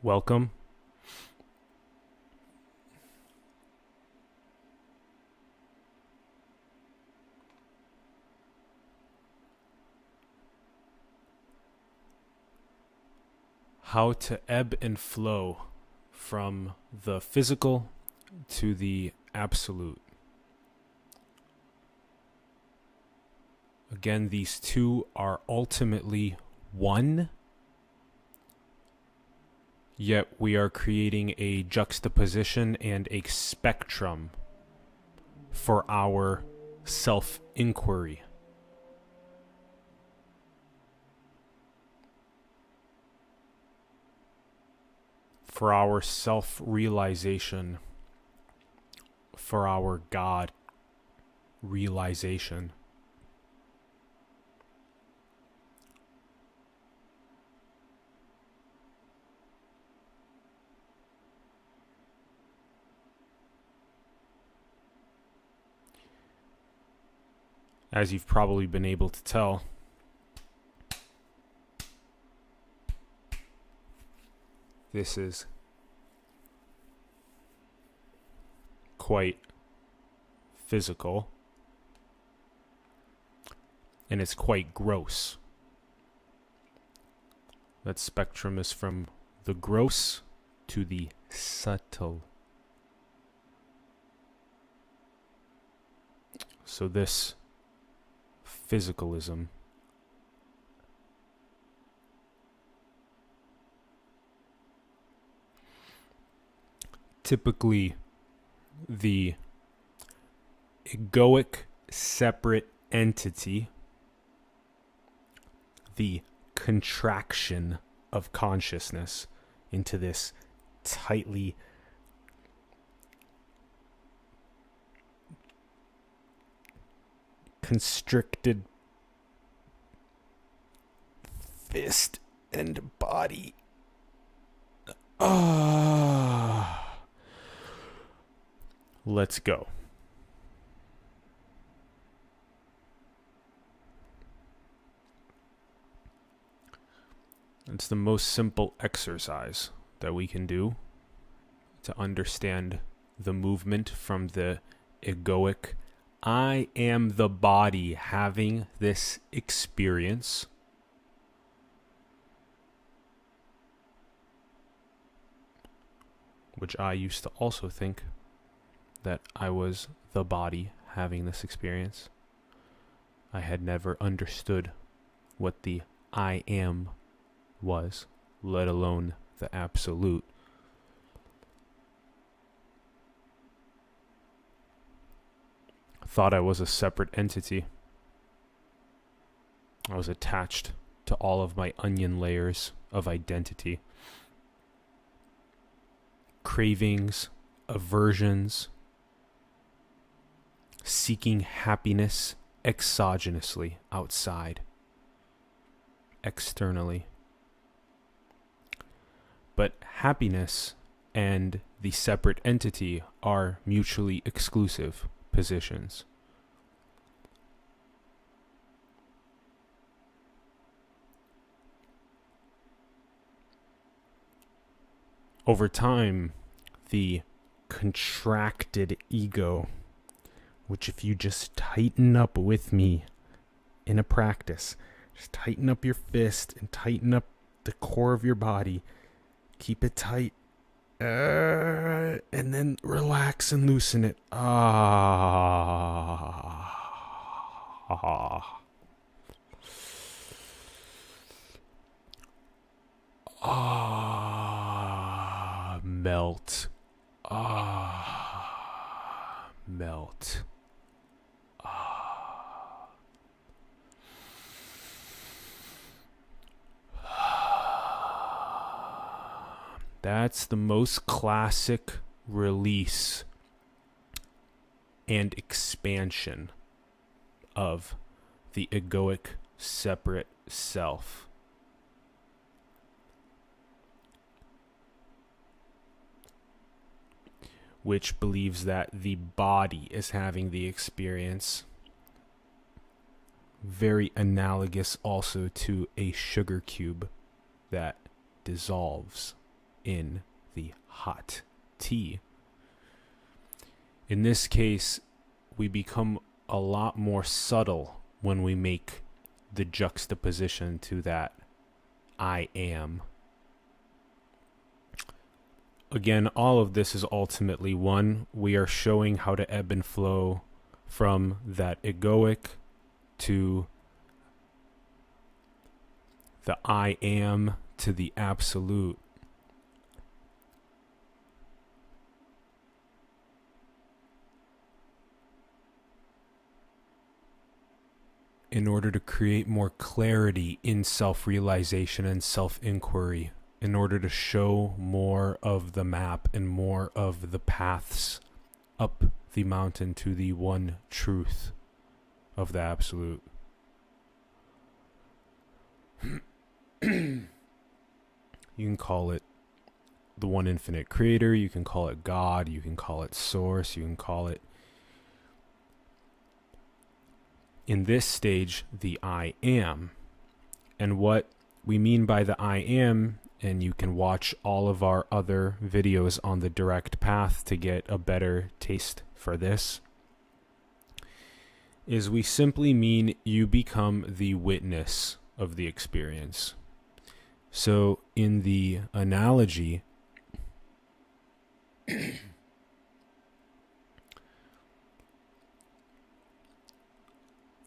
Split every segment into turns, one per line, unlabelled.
Welcome. How to ebb and flow from the physical to the absolute. Again, these two are ultimately one, yet we are creating a juxtaposition and a spectrum for our self-inquiry. For our self-realization, for our God realization. As you've probably been able to tell, this is quite physical, and it's quite gross. That spectrum is from the gross to the subtle. So this physicalism typically the egoic separate entity, the contraction of consciousness into this tightly constricted fist and body. Let's go. It's the most simple exercise that we can do to understand the movement from the egoic I am the body having this experience, which I used to also think that I was the body having this experience. I had never understood what the I am was, let alone the absolute. Thought I was a separate entity. I was attached to all of my onion layers of identity. Cravings, aversions, seeking happiness exogenously, outside, externally. But happiness and the separate entity are mutually exclusive positions. Over time, the contracted ego, which if you just tighten up with me in a practice, just tighten up your fist and tighten up the core of your body, keep it tight, and then relax and loosen it. Melt. Melt. That's the most classic release and expansion of the egoic separate self. Which believes that the body is having the experience. Very analogous also to a sugar cube that dissolves in the hot tea. In this case, we become a lot more subtle when we make the juxtaposition to that I am. Again, all of this is ultimately one. We are showing how to ebb and flow from that egoic to the I am to the absolute. In order to create more clarity in self-realization and self-inquiry, in order to show more of the map and more of the paths up the mountain to the one truth of the absolute. You can call it the one infinite creator, you can call it God, you can call it source, you can call it, in this stage, the I am. And what we mean by the I am, and you can watch all of our other videos on the direct path to get a better taste for this, is we simply mean you become the witness of the experience. So in the analogy,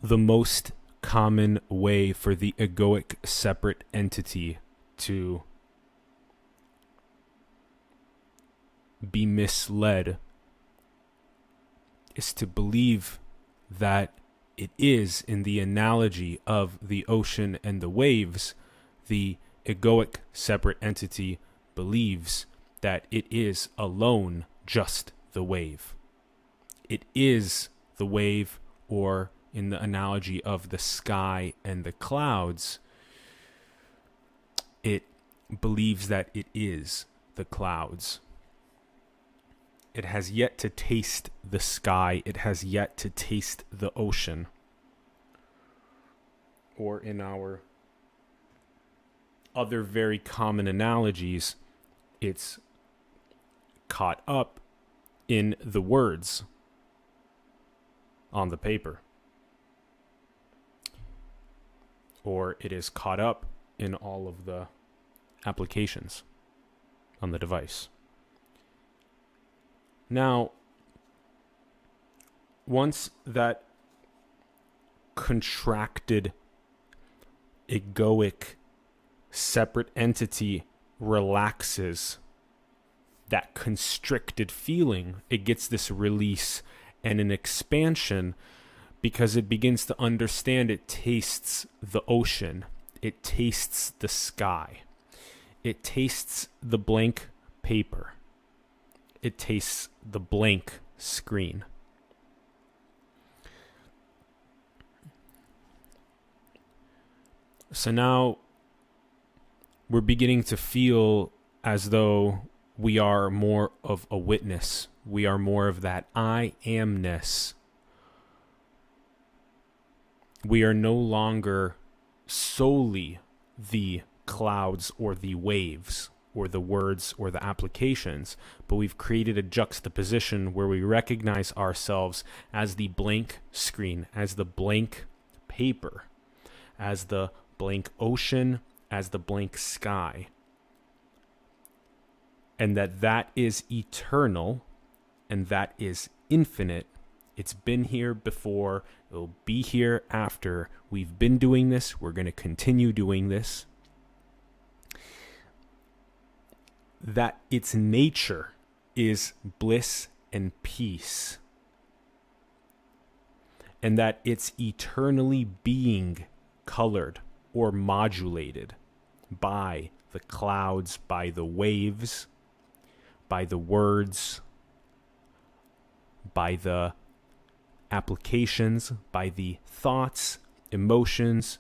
the most common way for the egoic separate entity to be misled is to believe that it is, in the analogy of the ocean and the waves, the egoic separate entity believes that it is alone just the wave. It is the wave, or in the analogy of the sky and the clouds, it believes that it is the clouds. It has yet to taste the sky. It has yet to taste the ocean. Or in our other very common analogies, it's caught up in the words on the paper. Or it is caught up in all of the applications on the device. Now, once that contracted, egoic, separate entity relaxes, that constricted feeling, it gets this release and an expansion, because it begins to understand it tastes the ocean, it tastes the sky, it tastes the blank paper, it tastes the blank screen. So now we're beginning to feel as though we are more of a witness. We are more of that I amness. We are no longer solely the clouds or the waves or the words or the applications, but we've created a juxtaposition where we recognize ourselves as the blank screen, as the blank paper, as the blank ocean, as the blank sky. And that is eternal, and that is infinite. It's been here before, it'll be here after. We've been doing this, we're going to continue doing this. That its nature is bliss and peace. And that it's eternally being colored or modulated by the clouds, by the waves, by the words, by the applications, by the thoughts, emotions,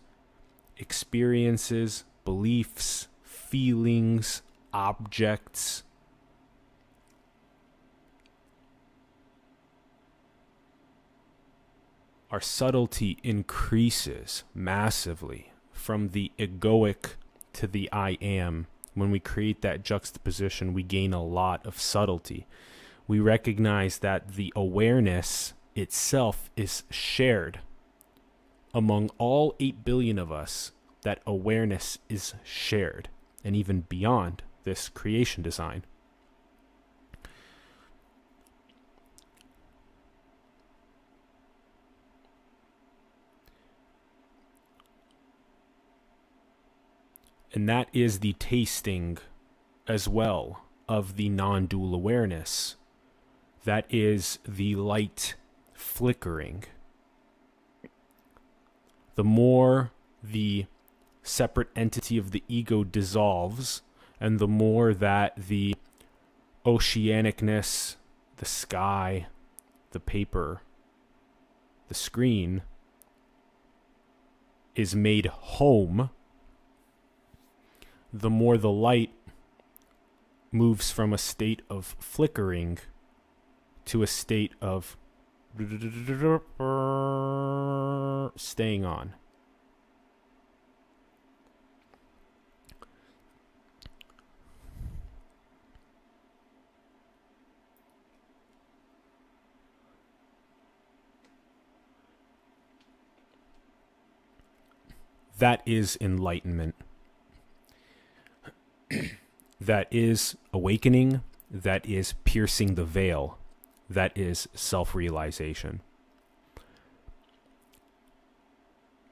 experiences, beliefs, feelings, objects. Our subtlety increases massively from the egoic to the I am when we create that juxtaposition, we gain a lot of subtlety. We recognize that the awareness itself is shared among all 8 billion of us. That awareness is shared, and even beyond this creation design. And that is the tasting as well of the non-dual awareness. That is the light flickering. The more the separate entity of the ego dissolves, and the more that the oceanicness, the sky, the paper, the screen is made home, the more the light moves from a state of flickering to a state of staying on. That is enlightenment. That is awakening. That is piercing the veil. That is self-realization.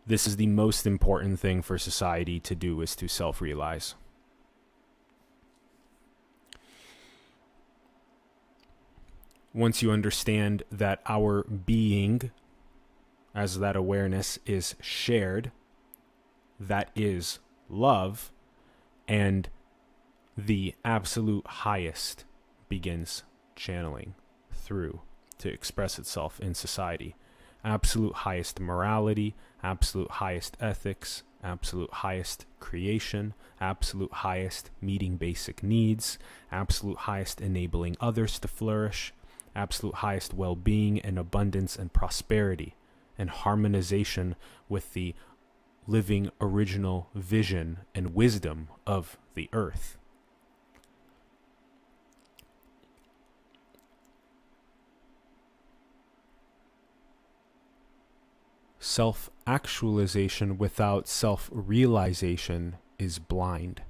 This is the most important thing for society to do, is to self-realize. Once you understand that our being, as that awareness, is shared, that is love, and the absolute highest begins channeling through to express itself in society. Absolute highest morality, absolute highest ethics, absolute highest creation, absolute highest meeting basic needs, absolute highest enabling others to flourish, absolute highest well-being and abundance and prosperity, and harmonization with the living original vision and wisdom of the earth. Self-actualization without self-realization is blind.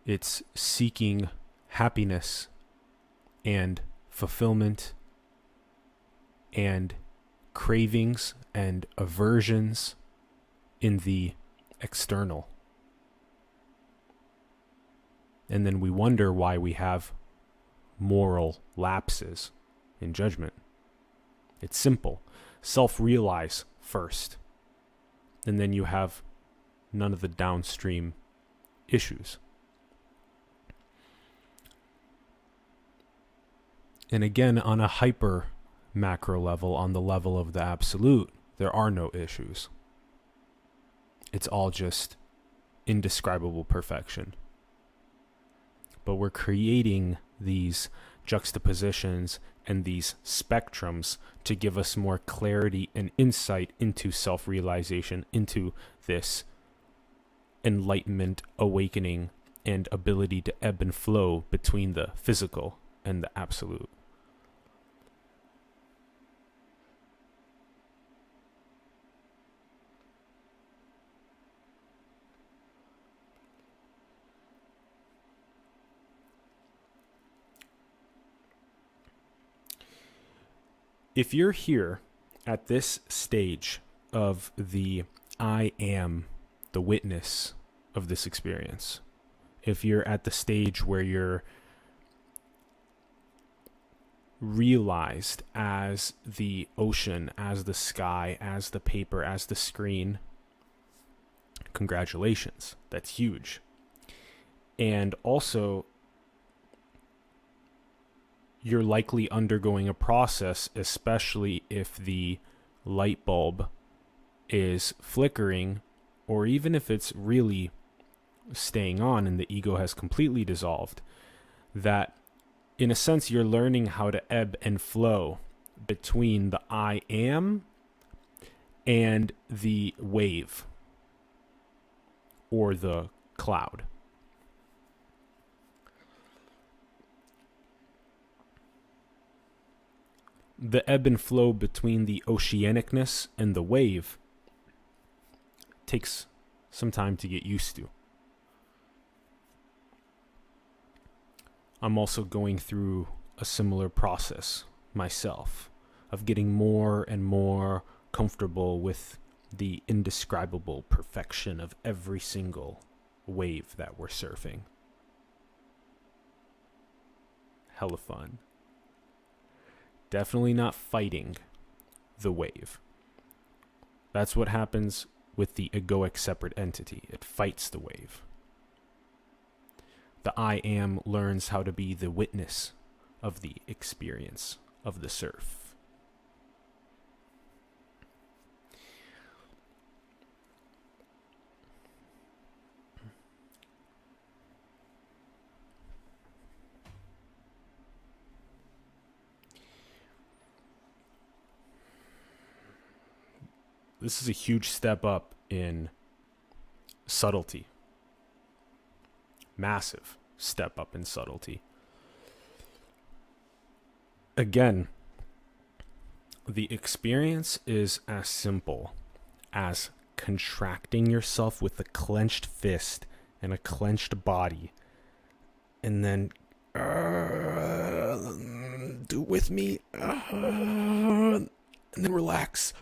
It's seeking happiness and fulfillment and cravings and aversions in the external. And then we wonder why we have moral lapses in judgment. It's simple. Self-realize first, and then you have none of the downstream issues. And again, on a hyper macro level, on the level of the absolute, there are no issues. It's all just indescribable perfection. But we're creating these juxtapositions and these spectrums to give us more clarity and insight into self-realization, into this enlightenment, awakening, and ability to ebb and flow between the physical and the absolute. If you're here at this stage of the I am the witness of this experience, if you're at the stage where you're realized as the ocean, as the sky, as the paper, as the screen, congratulations. That's huge. And also, you're likely undergoing a process, especially if the light bulb is flickering, or even if it's really staying on and the ego has completely dissolved, that in a sense you're learning how to ebb and flow between the I am and the wave or the cloud. The ebb and flow between the oceanicness and the wave takes some time to get used to. I'm also going through a similar process myself of getting more and more comfortable with the indescribable perfection of every single wave that we're surfing. Hella fun. Definitely not fighting the wave. That's what happens with the egoic separate entity. It fights the wave. The I am learns how to be the witness of the experience of the surf. This is a huge step up in subtlety. Massive step up in subtlety. Again, the experience is as simple as contracting yourself with a clenched fist and a clenched body, and then do with me, and then relax.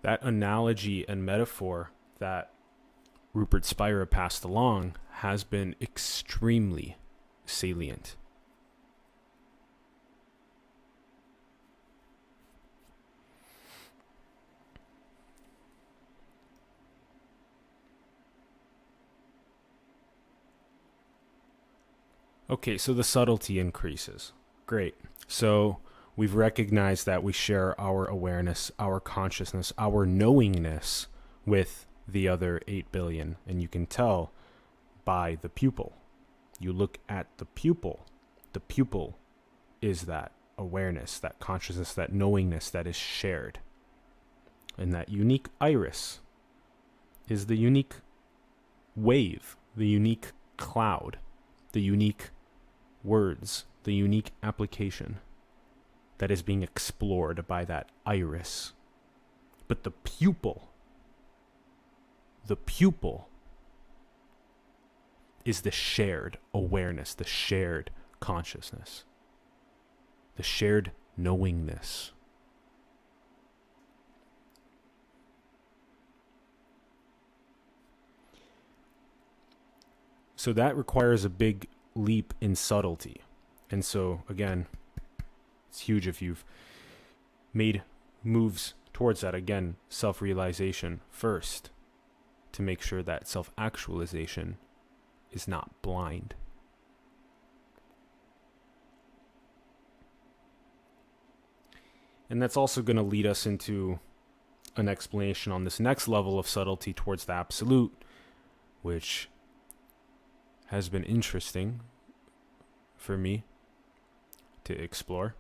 That analogy and metaphor that Rupert Spira passed along has been extremely salient. Okay, so the subtlety increases. Great. So we've recognized that we share our awareness, our consciousness, our knowingness with the other 8 billion. And you can tell by the pupil. You look at the pupil. The pupil is that awareness, that consciousness, that knowingness that is shared. And that unique iris is the unique wave, the unique cloud, the unique words, the unique application that is being explored by that iris. But the pupil is the shared awareness, the shared consciousness, the shared knowingness. So that requires a big leap in subtlety. And so, again, it's huge if you've made moves towards that. Again, self-realization first, to make sure that self-actualization is not blind. And that's also going to lead us into an explanation on this next level of subtlety towards the absolute, which has been interesting for me to explore.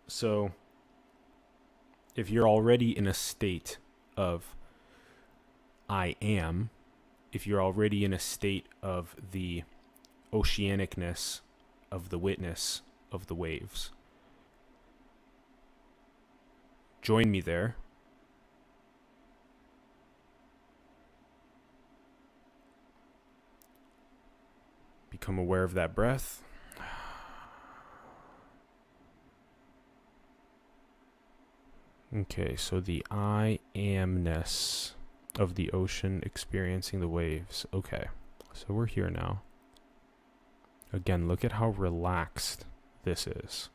So, if you're already in a state of I am, if you're already in a state of the oceanicness of the witness of the waves, join me there. Become aware of that breath. Okay, so the I amness of the ocean experiencing the waves. Okay, so we're here now. Again, look at how relaxed this is.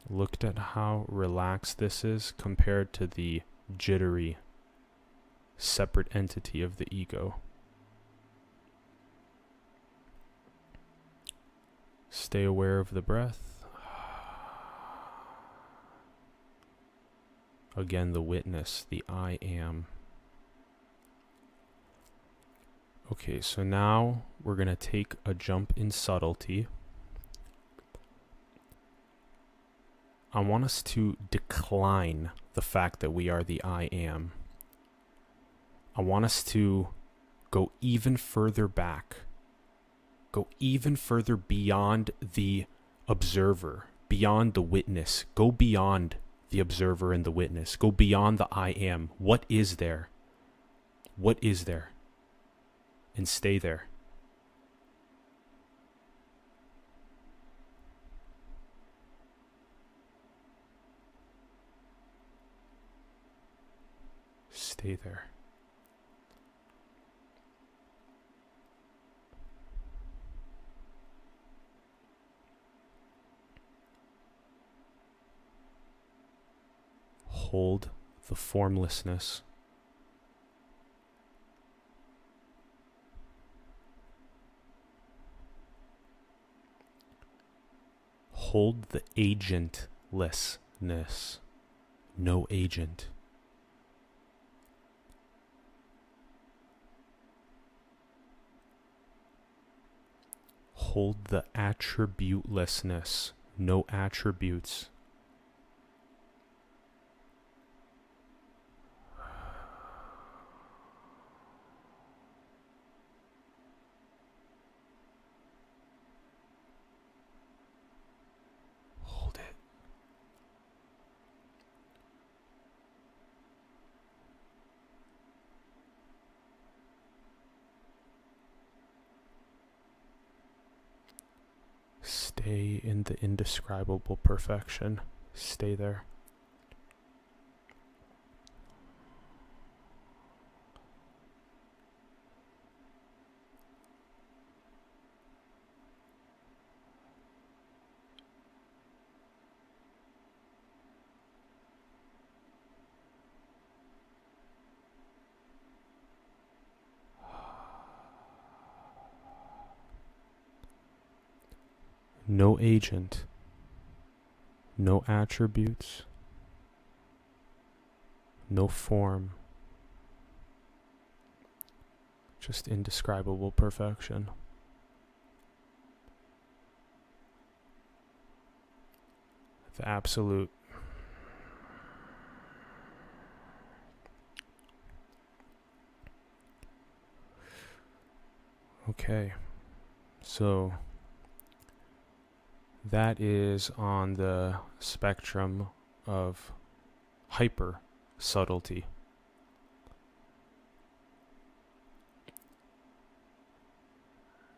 Looked at how relaxed this is compared to the jittery, separate entity of the ego. Stay aware of the breath. Again, the witness, the I am. Okay, so now we're going to take a jump in subtlety. I want us to decline the fact that we are the I am. I want us to go even further back. Go even further beyond the observer, beyond the witness. Go beyond the observer and the witness. Go beyond the I am. What is there? What is there? And stay there. Stay there. Hold the formlessness. Hold the agentlessness. No agent. Hold the attributelessness. No attributes. Hold it. Stay in the indescribable perfection. Stay there. No agent, no attributes, no form, just indescribable perfection. The absolute. Okay, so that is on the spectrum of hyper subtlety.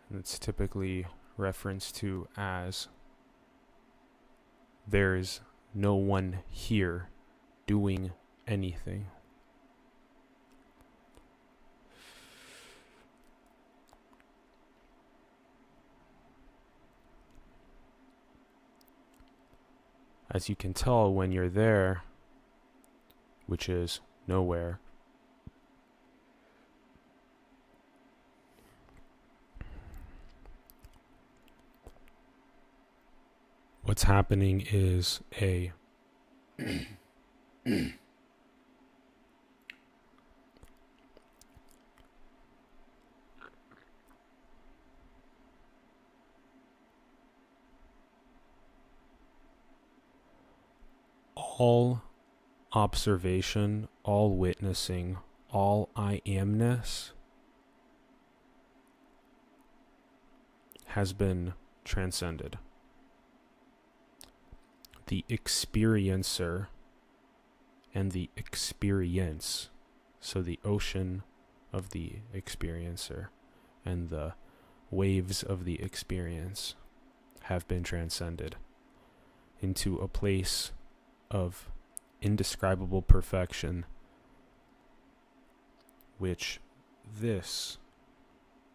And it's typically referenced to as there's no one here doing anything. As you can tell when you're there, which is nowhere, what's happening is a all observation, all witnessing, all I amness has been transcended. The experiencer and the experience, so the ocean of the experiencer and the waves of the experience have been transcended into a place of indescribable perfection, which this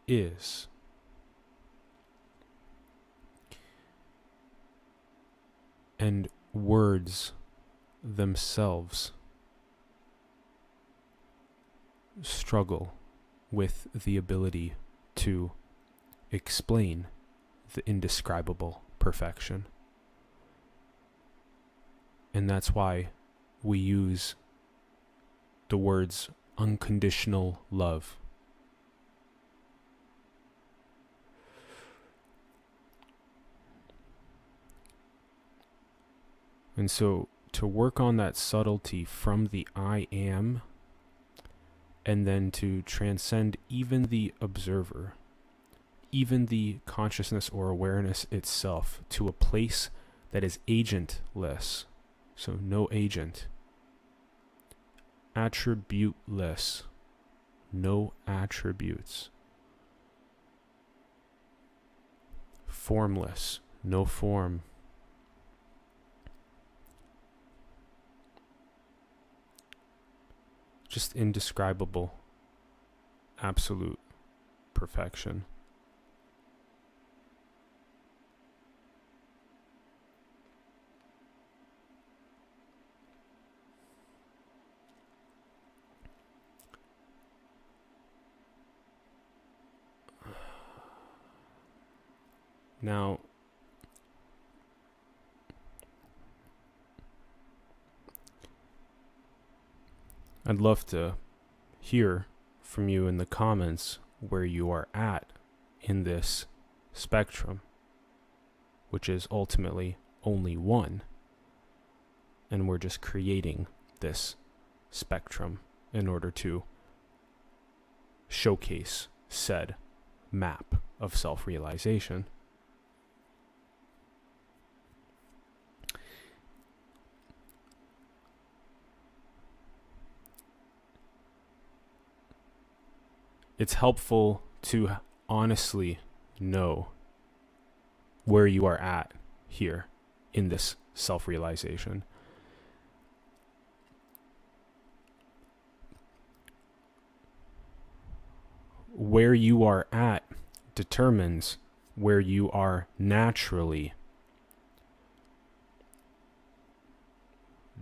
is. And words themselves struggle with the ability to explain the indescribable perfection. And that's why we use the words unconditional love. And so to work on that subtlety from the I am, and then to transcend even the observer, even the consciousness or awareness itself, to a place that is agentless. So no agent. Attributeless. No attributes. Formless. No form. Just indescribable, absolute perfection. Now, I'd love to hear from you in the comments where you are at in this spectrum, which is ultimately only one. And we're just creating this spectrum in order to showcase said map of self-realization. It's helpful to honestly know where you are at here in this self-realization. Where you are at determines where you are naturally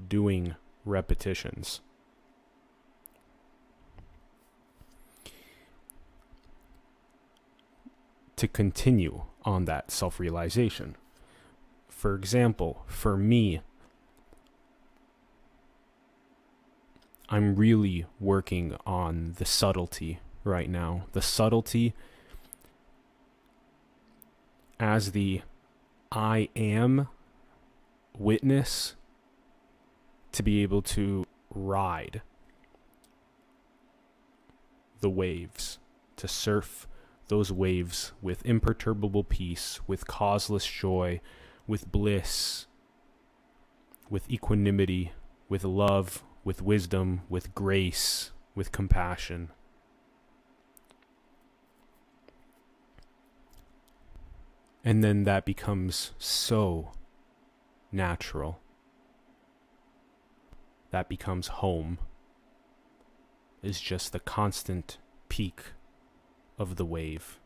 doing repetitions. To continue on that self-realization. For example, for me, I'm really working on the subtlety right now. The subtlety as the I am witness, to be able to ride the waves, to surf those waves with imperturbable peace, with causeless joy, with bliss, with equanimity, with love, with wisdom, with grace, with compassion. And then that becomes so natural. That becomes home. Is just the constant peak of the wave.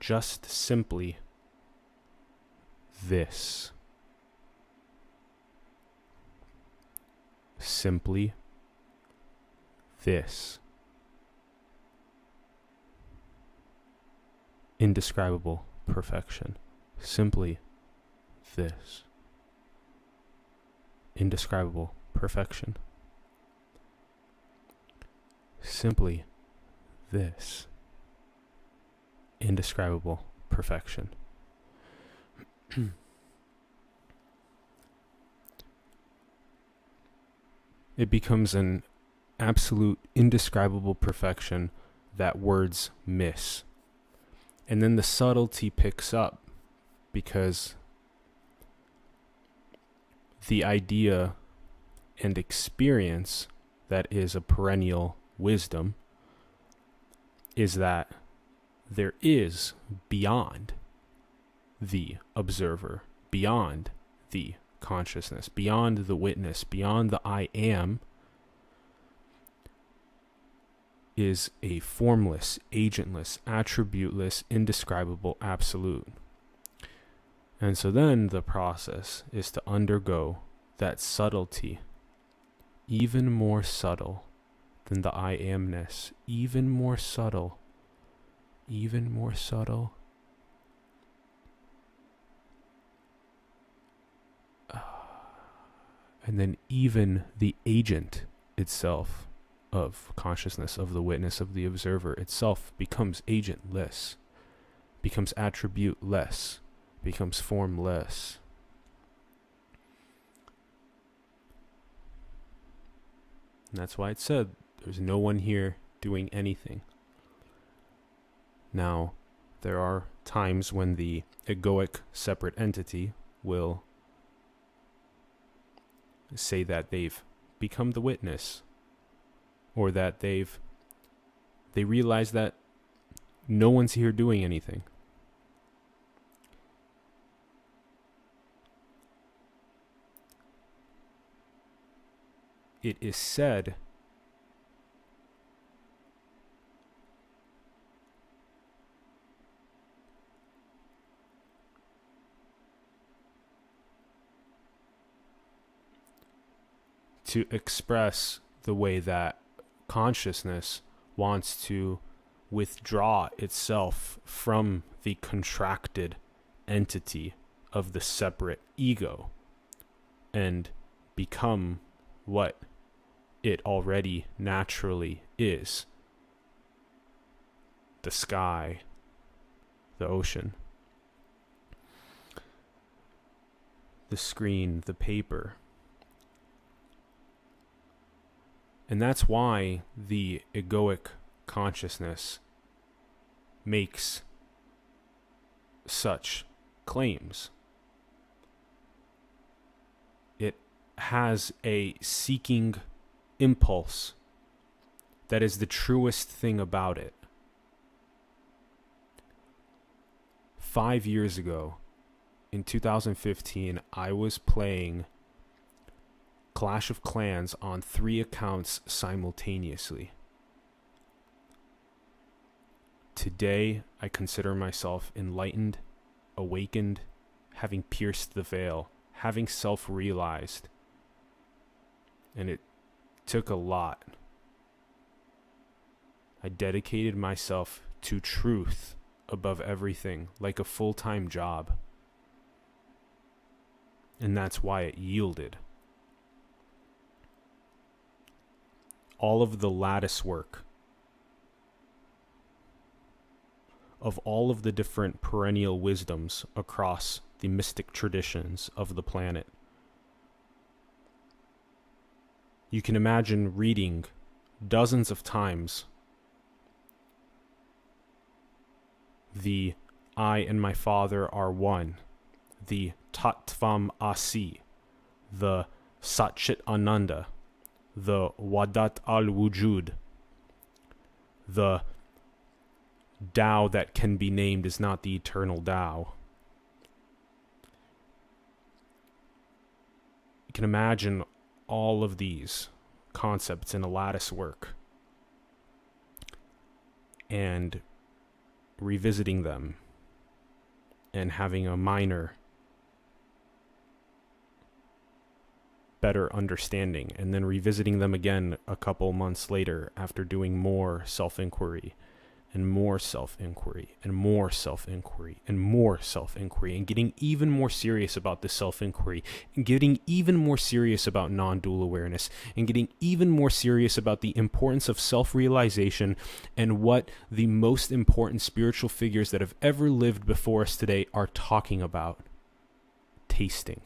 Just simply this. Simply this. Indescribable perfection. Simply this. Indescribable perfection. Simply this. Indescribable perfection. It becomes an absolute indescribable perfection that words miss. And then the subtlety picks up, because the idea and experience that is a perennial wisdom is that there is beyond the observer, beyond the consciousness, beyond the witness, beyond the I am, is a formless, agentless, attributeless, indescribable absolute. And so then the process is to undergo that subtlety, even more subtle than the I amness, even more subtle, even more subtle, And then even the agent itself of consciousness, of the witness, of the observer itself becomes agentless, becomes attribute-less, becomes formless. And that's why it said there's no one here doing anything. Now, there are times when the egoic separate entity will say that they've become the witness, or that they realize that no one's here doing anything. It is said to express the way that consciousness wants to withdraw itself from the contracted entity of the separate ego and become what it already naturally is: the sky, the ocean, the screen, the paper. And that's why the egoic consciousness makes such claims. It has a seeking impulse that is the truest thing about it. 5 years ago, in 2015, I was playing Clash of Clans on 3 accounts simultaneously. Today, I consider myself enlightened, awakened, having pierced the veil, having self-realized. And it took a lot. I dedicated myself to truth above everything, like a full-time job. And that's why it yielded. All of the lattice work of all of the different perennial wisdoms across the mystic traditions of the planet. You can imagine reading dozens of times the I and my Father are one, the Tattvam Asi, the Satchit Ananda, the Wadat al-Wujud, the Tao that can be named is not the eternal Tao. You can imagine all of these concepts in a lattice work and revisiting them and having a minor better understanding, and then revisiting them again a couple months later after doing more self-inquiry and more self-inquiry and more self-inquiry and more self-inquiry, and getting even more serious about the self-inquiry, and getting even more serious about non-dual awareness, and getting even more serious about the importance of self-realization and what the most important spiritual figures that have ever lived before us today are talking about: tasting.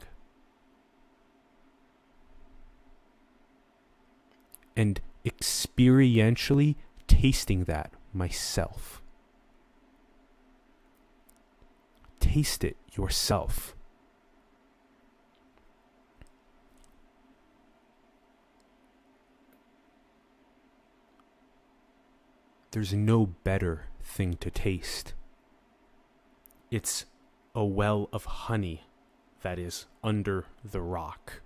And experientially tasting that myself. Taste it yourself. There's no better thing to taste. It's a well of honey that is under the rock.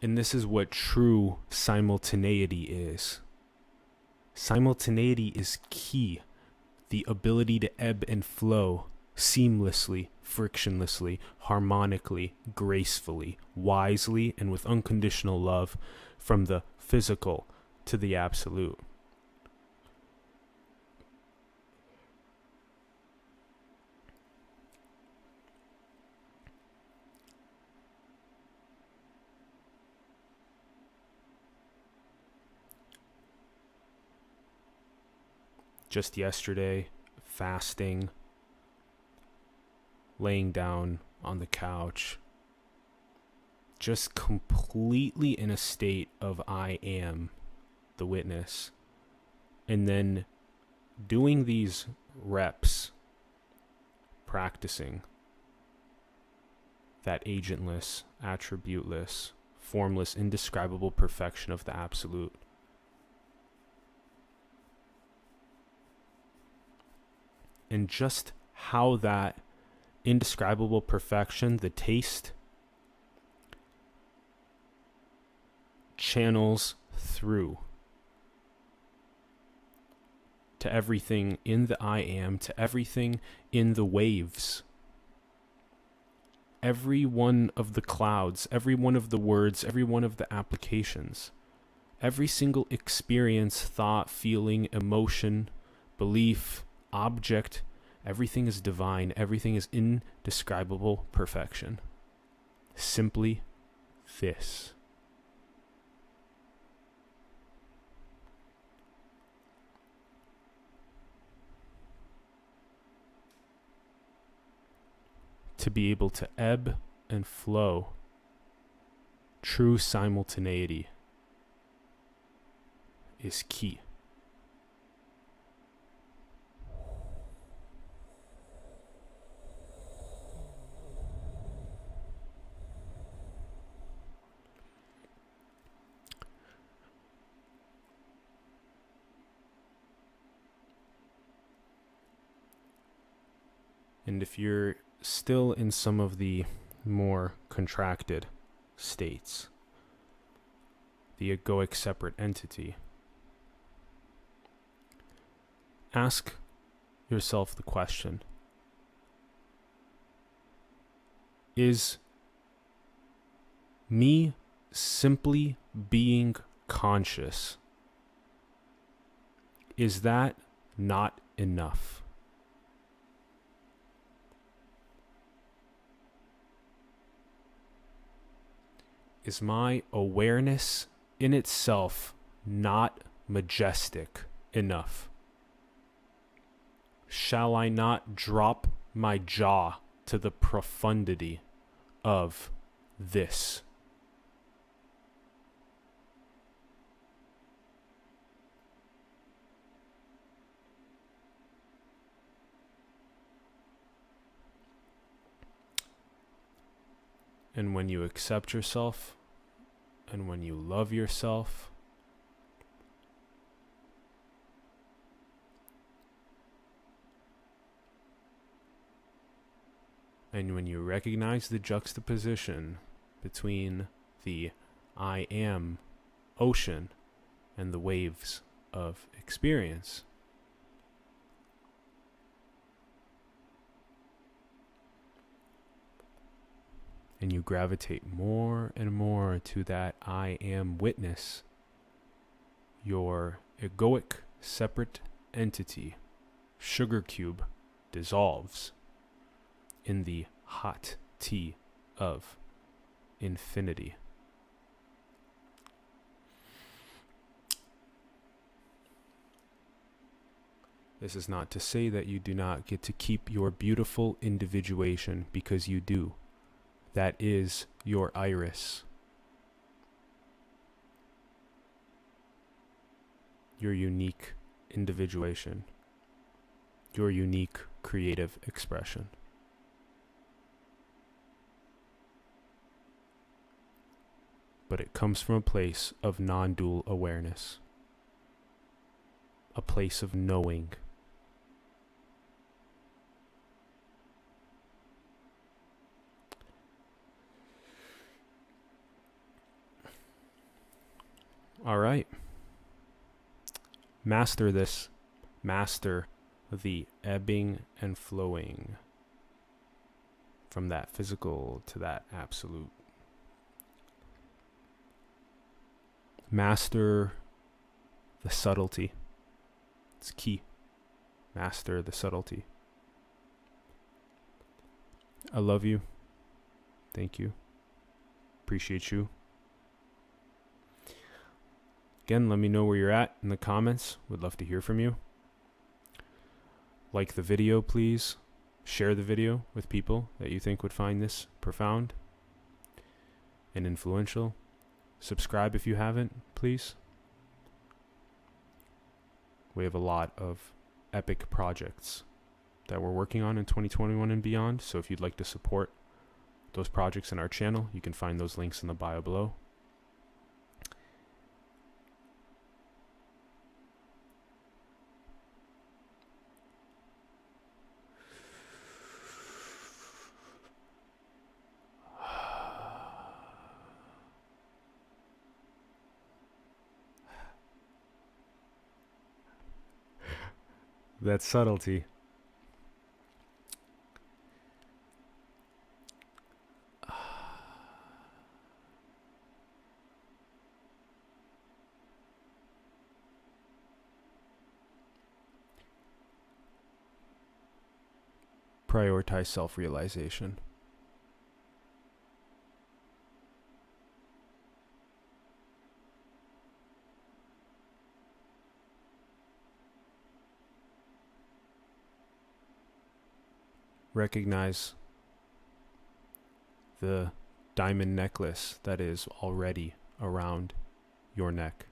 And this is what true simultaneity is. Simultaneity is key. The ability to ebb and flow seamlessly, frictionlessly, harmonically, gracefully, wisely, and with unconditional love from the physical to the absolute. Just yesterday, fasting, laying down on the couch, just completely in a state of I am the witness. And then doing these reps, practicing that agentless, attributeless, formless, indescribable perfection of the absolute. And just how that indescribable perfection, the taste, channels through to everything in the I am, to everything in the waves. Every one of the clouds, every one of the words, every one of the applications, every single experience, thought, feeling, emotion, belief, object, everything is divine, everything is indescribable perfection. Simply this. To be able to ebb and flow, true simultaneity is key. And if you're still in some of the more contracted states, the egoic separate entity, ask yourself the question, is me simply being conscious, is that not enough? Is my awareness in itself not majestic enough? Shall I not drop my jaw to the profundity of this? And when you accept yourself, and when you love yourself, and when you recognize the juxtaposition between the I am ocean and the waves of experience, and you gravitate more and more to that I am witness, your egoic separate entity, sugar cube, dissolves in the hot tea of infinity. This is not to say that you do not get to keep your beautiful individuation, because you do. That is your iris. Your unique individuation. Your unique creative expression. But it comes from a place of non-dual awareness. A place of knowing. All right. Master this. Master the ebbing and flowing from that physical to that absolute. Master the subtlety. It's key. Master the subtlety. I love you. Thank you. Appreciate you. Again, let me know where you're at in the comments. Would love to hear from you. Like the video, please. Share the video with people that you think would find this profound and influential. Subscribe if you haven't, please. We have a lot of epic projects that we're working on in 2021 and beyond. So if you'd like to support those projects in our channel, you can find those links in the bio below. That subtlety. Prioritize self-realization. Recognize the diamond necklace that is already around your neck.